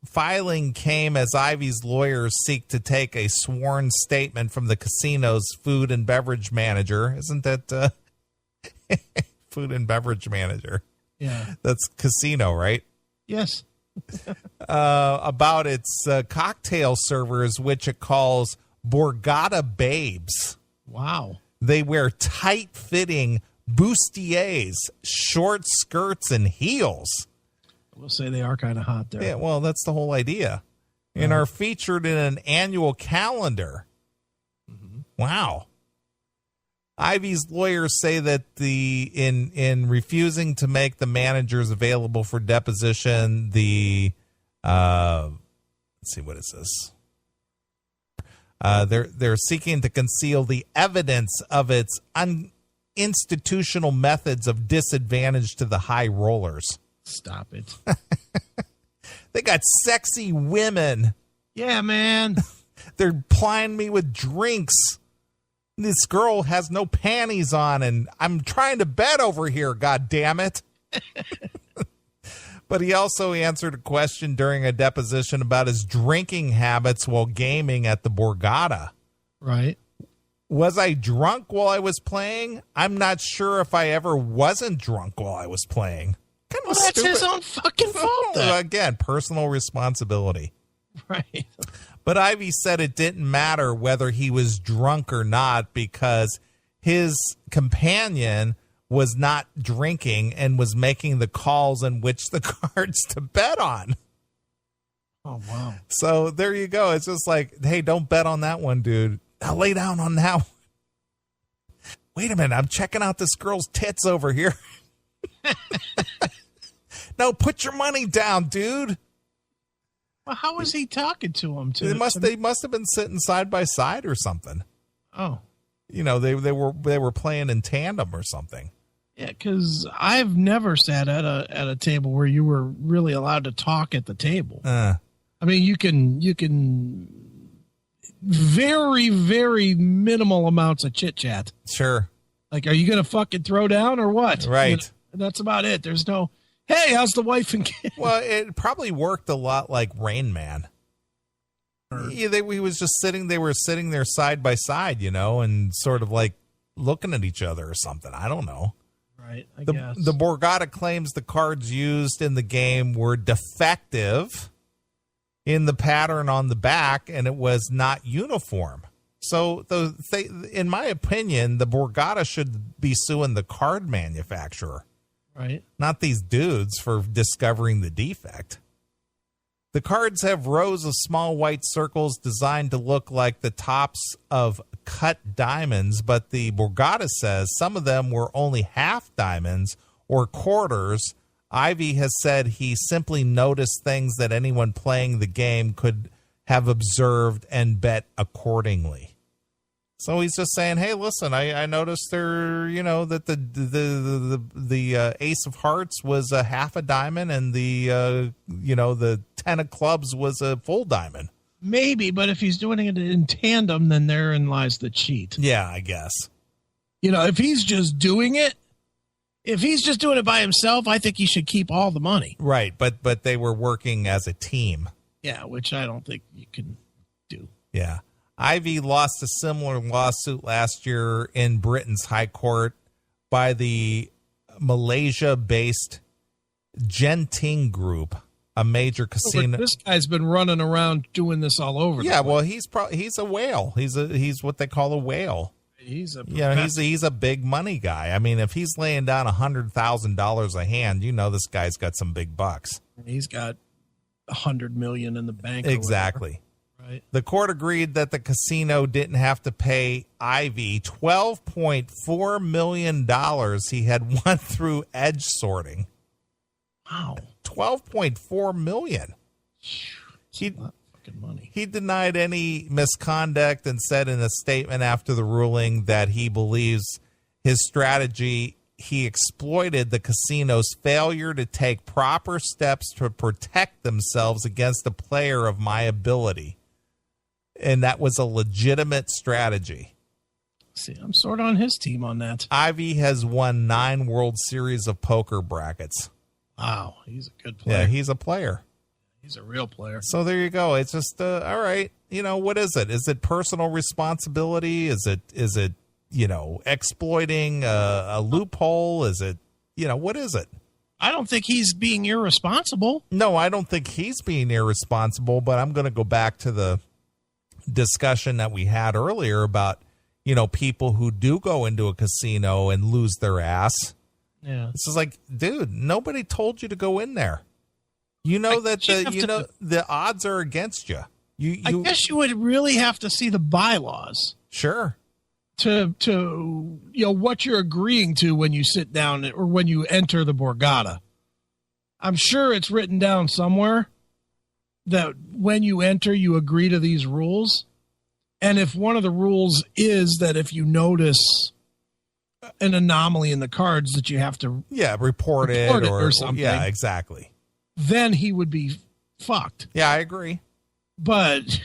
filing came as Ivy's lawyers seek to take a sworn statement from the casino's food and beverage manager. Isn't that food and beverage manager? Yeah. That's casino, right? Yes. about its cocktail servers, which it calls Borgata Babes. Wow. They wear tight-fitting bustiers, short skirts, and heels. We'll say they are kind of hot there. Yeah, well, that's the whole idea. And are featured in an annual calendar. Mm-hmm. Wow. Ivy's lawyers say that in refusing to make the managers available for deposition, let's see, what is this? They're seeking to conceal the evidence of its institutional methods of disadvantage to the high rollers. Stop it. They got sexy women. Yeah, man. They're plying me with drinks. This girl has no panties on, and I'm trying to bet over here, God damn it. But he also answered a question during a deposition about his drinking habits while gaming at the Borgata. Right. Was I drunk while I was playing? I'm not sure if I ever wasn't drunk while I was playing. Well, that's his own fucking fault, then. Again, personal responsibility. Right. But Ivy said it didn't matter whether he was drunk or not because his companion was not drinking and was making the calls in which the cards to bet on. Oh, wow. So there you go. It's just like, hey, don't bet on that one, dude. I'll lay down on that one. Wait a minute. I'm checking out this girl's tits over here. No, put your money down, dude. Well, how was he talking to him? They must have been sitting side by side or something. Oh, you know, they were playing in tandem or something. Yeah, because I've never sat at a table where you were really allowed to talk at the table. I mean, you can very, very minimal amounts of chit chat. Sure. Like, are you gonna fucking throw down or what? Right. You know, that's about it. There's no, hey, how's the wife and kid? Well, it probably worked a lot like Rain Man. Yeah, they were sitting there side by side, you know, and sort of like looking at each other or something. I don't know. Right, I guess. The Borgata claims the cards used in the game were defective in the pattern on the back, and it was not uniform. So, in my opinion, the Borgata should be suing the card manufacturer. Right. Not these dudes for discovering the defect. The cards have rows of small white circles designed to look like the tops of cut diamonds, but the Borgata says some of them were only half diamonds or quarters. Ivy has said he simply noticed things that anyone playing the game could have observed and bet accordingly. So he's just saying, hey, listen, I noticed there, you know, that the ace of hearts was a half a diamond and the 10 of clubs was a full diamond. Maybe, but if he's doing it in tandem, then therein lies the cheat. Yeah, I guess. You know, if he's just doing it by himself, I think he should keep all the money. Right, but they were working as a team. Yeah, which I don't think you can do. Yeah. Ivy lost a similar lawsuit last year in Britain's High Court by the Malaysia-based Genting Group, a major casino. This guy's been running around doing this all over. Yeah, well, he's a whale. He's what they call a whale. He's a big money guy. I mean, if he's laying down $100,000 a hand, you know this guy's got some big bucks. He's got $100 million in the bank. Exactly. Right. The court agreed that the casino didn't have to pay Ivy $12.4 million he had won through edge sorting. Wow. $12.4 million. That's a lot of fucking money. He denied any misconduct and said in a statement after the ruling that he believes his strategy, he exploited the casino's failure to take proper steps to protect themselves against a player of my ability. And that was a legitimate strategy. See, I'm sort of on his team on that. Ivy has won 9 World Series of poker brackets. Wow, he's a good player. Yeah, he's a player. He's a real player. So there you go. It's just all right. You know, what is it? Is it personal responsibility? Is it exploiting a loophole? Is it, what is it? I don't think he's being irresponsible. No, I don't think he's being irresponsible, but I'm going to go back to the discussion that we had earlier about, people who do go into a casino and lose their ass. Yeah. It's just like, dude, nobody told you to go in there. The odds are against you. I guess you would really have to see the bylaws. Sure. To what you're agreeing to when you sit down or when you enter the Borgata. I'm sure it's written down somewhere that when you enter, you agree to these rules. And if one of the rules is that if you notice an anomaly in the cards that you have to report it or something. Yeah, exactly. Then he would be fucked. Yeah, I agree. But,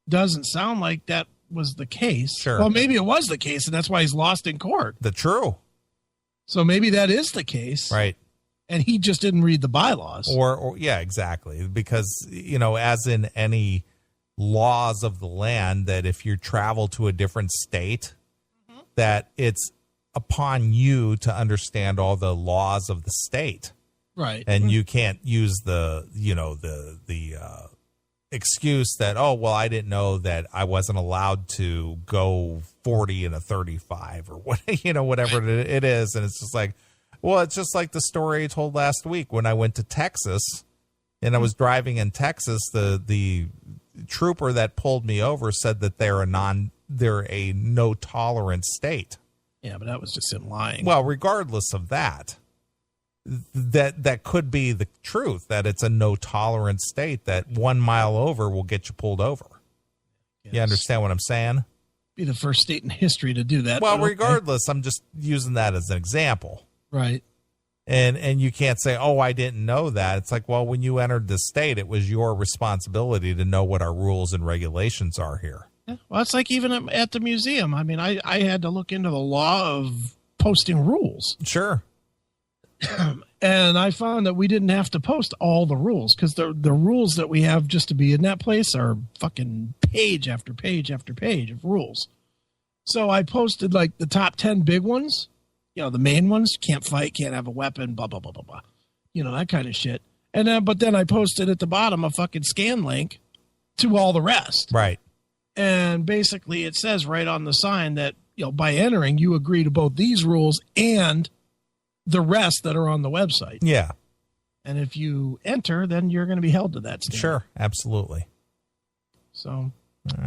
doesn't sound like that was the case. Sure. Well, maybe it was the case, and that's why he's lost in court. True. So maybe that is the case. Right. And he just didn't read the bylaws. Or yeah, exactly. Because, as in any laws of the land, that if you travel to a different state, that it's upon you to understand all the laws of the state. Right. And you can't use the excuse that, oh, well, I didn't know that I wasn't allowed to go 40 and a 35 or what, whatever it is. And it's just like, well, it's just like the story I told last week when I went to Texas and I was driving in Texas. The trooper that pulled me over said that they're a no tolerance state. Yeah, but that was just him lying. Well, regardless of that could be the truth, that it's a no tolerance state, that 1 mile over will get you pulled over. Yes. You understand what I'm saying? Be the first state in history to do that. Well, regardless, I'm just using that as an example. Right. And you can't say, oh, I didn't know that. It's like, well, when you entered the state, it was your responsibility to know what our rules and regulations are here. Yeah. Well, it's like even at the museum. I mean, I had to look into the law of posting rules. Sure. And I found that we didn't have to post all the rules because the rules that we have just to be in that place are fucking page after page after page of rules. So I posted like the top 10 big ones, the main ones: can't fight, can't have a weapon, blah, blah, blah, blah, blah. That kind of shit. And then, but then I posted at the bottom a fucking scan link to all the rest. Right. And basically it says right on the sign that, by entering, you agree to both these rules and the rest that are on the website. Yeah. And if you enter, then you're going to be held to that standard. Sure. Absolutely. So,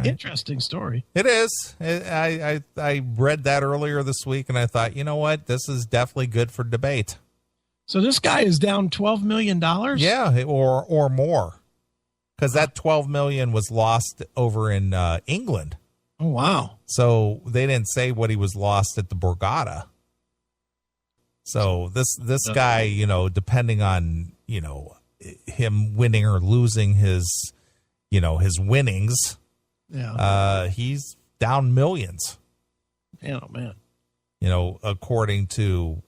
interesting story. It is. I read that earlier this week and I thought, you know what? This is definitely good for debate. So this guy is down $12 million? Yeah. Or more. Because that $12 million was lost over in England. Oh, wow. So they didn't say what he was lost at the Borgata. So this guy, depending on, him winning or losing his winnings, he's down millions. Oh, man. According to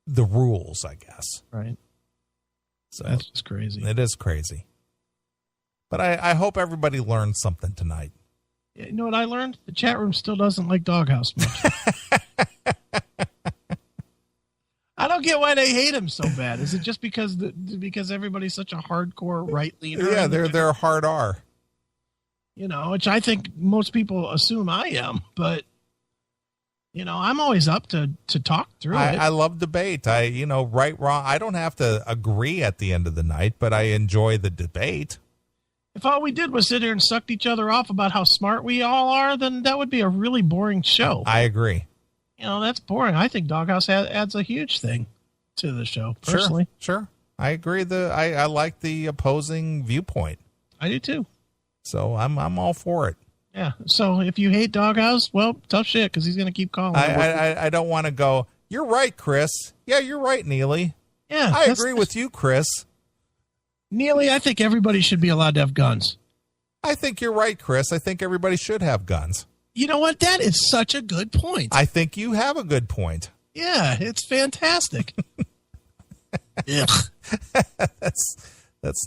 the rules, I guess. Right. So that's just crazy. It is crazy. But I hope everybody learned something tonight. You know what I learned? The chat room still doesn't like Doghouse much. I don't get why they hate him so bad. Is it just because everybody's such a hardcore right leaner? Yeah, they're hard R. Which I think most people assume I am, but I'm always up to talk through it. I love debate. Right, wrong. I don't have to agree at the end of the night, but I enjoy the debate. If all we did was sit here and sucked each other off about how smart we all are, then that would be a really boring show. I agree. That's boring. I think Doghouse adds a huge thing to the show, personally. Sure. I agree. I like the opposing viewpoint. I do too. So I'm all for it. Yeah. So if you hate Doghouse, well, tough shit, because he's going to keep calling. I don't want to go, you're right, Chris. Yeah, you're right, Neeley. Yeah. I agree with you, Chris. Neeley, I think everybody should be allowed to have guns. I think you're right, Chris. I think everybody should have guns. You know what? That is such a good point. I think you have a good point. Yeah, it's fantastic. That's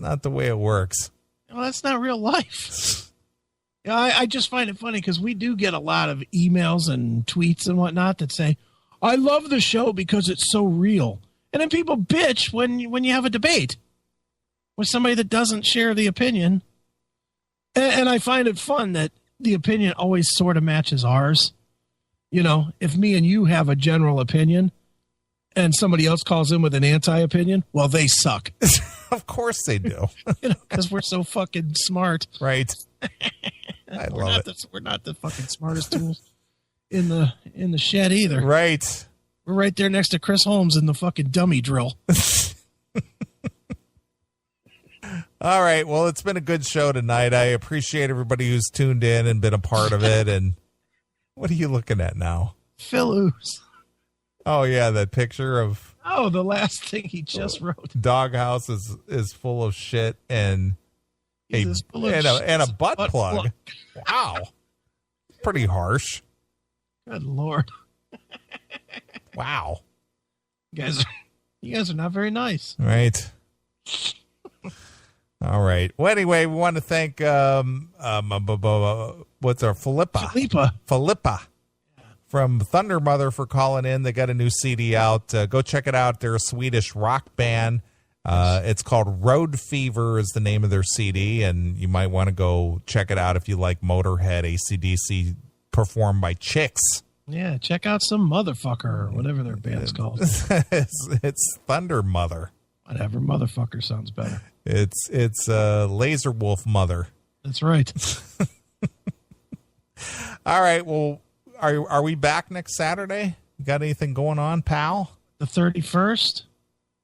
not the way it works. Well, that's not real life. I just find it funny because we do get a lot of emails and tweets and whatnot that say, I love the show because it's so real. And then people bitch when you have a debate with somebody that doesn't share the opinion. And I find it fun that the opinion always sort of matches ours. You know, if me and you have a general opinion and somebody else calls in with an anti-opinion, well, they suck. Of course they do. You know, because we're so fucking smart. Right. I love it. We're not the fucking smartest tools in the shed either. Right. We're right there next to Chris Holmes in the fucking dummy drill. All right. Well, it's been a good show tonight. I appreciate everybody who's tuned in and been a part of it. And what are you looking at now? Phil Oos. Oh, yeah. That picture of. Oh, the last thing he just wrote. Doghouse is full of shit and a butt plug. Wow. Pretty harsh. Good Lord. Wow. You guys are not very nice. Right. All right. Well, anyway, we want to thank what's our Philippa from Thunder Mother for calling in. They got a new CD out. Go check it out. They're a Swedish rock band. It's called Road Fever is the name of their CD, and you might want to go check it out if you like Motorhead, AC/DC performed by Chicks. Yeah, check out some motherfucker or whatever their band's called. It's Thunder Mother. Whatever, motherfucker sounds better. It's Laser Wolf Mother. That's right. All right. Well, are we back next Saturday? You got anything going on, pal? The 31st.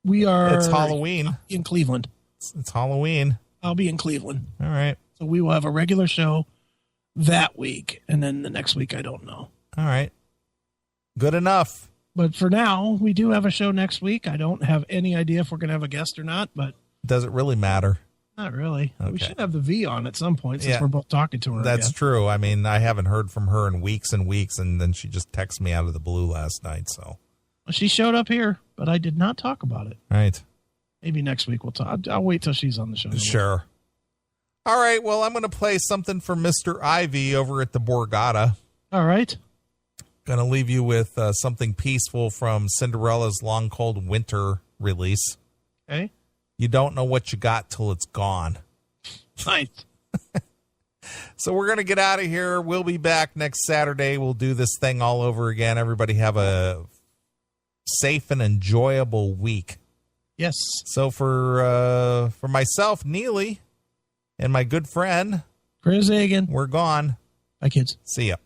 We are. It's Halloween in Cleveland. It's Halloween. I'll be in Cleveland. All right. So we will have a regular show that week, and then the next week I don't know. All right. Good enough. But for now, we do have a show next week. I don't have any idea if we're going to have a guest or not, but does it really matter? Not really. Okay. We should have the V on at some point since we're both talking to her. That's true. I mean, I haven't heard from her in weeks and weeks, and then she just texted me out of the blue last night. So she showed up here, but I did not talk about it. Right. Maybe next week we'll talk. I'll wait till she's on the show. Sure. All right. Well, I'm going to play something for Mr. Ivy over at the Borgata. All right. Going to leave you with something peaceful from Cinderella's Long Cold Winter release. Okay. You don't know what you got till it's gone. Nice. So we're going to get out of here. We'll be back next Saturday. We'll do this thing all over again. Everybody have a safe and enjoyable week. Yes. So for myself, Neeley, and my good friend Chris Hagan, we're gone. Bye, kids. See ya.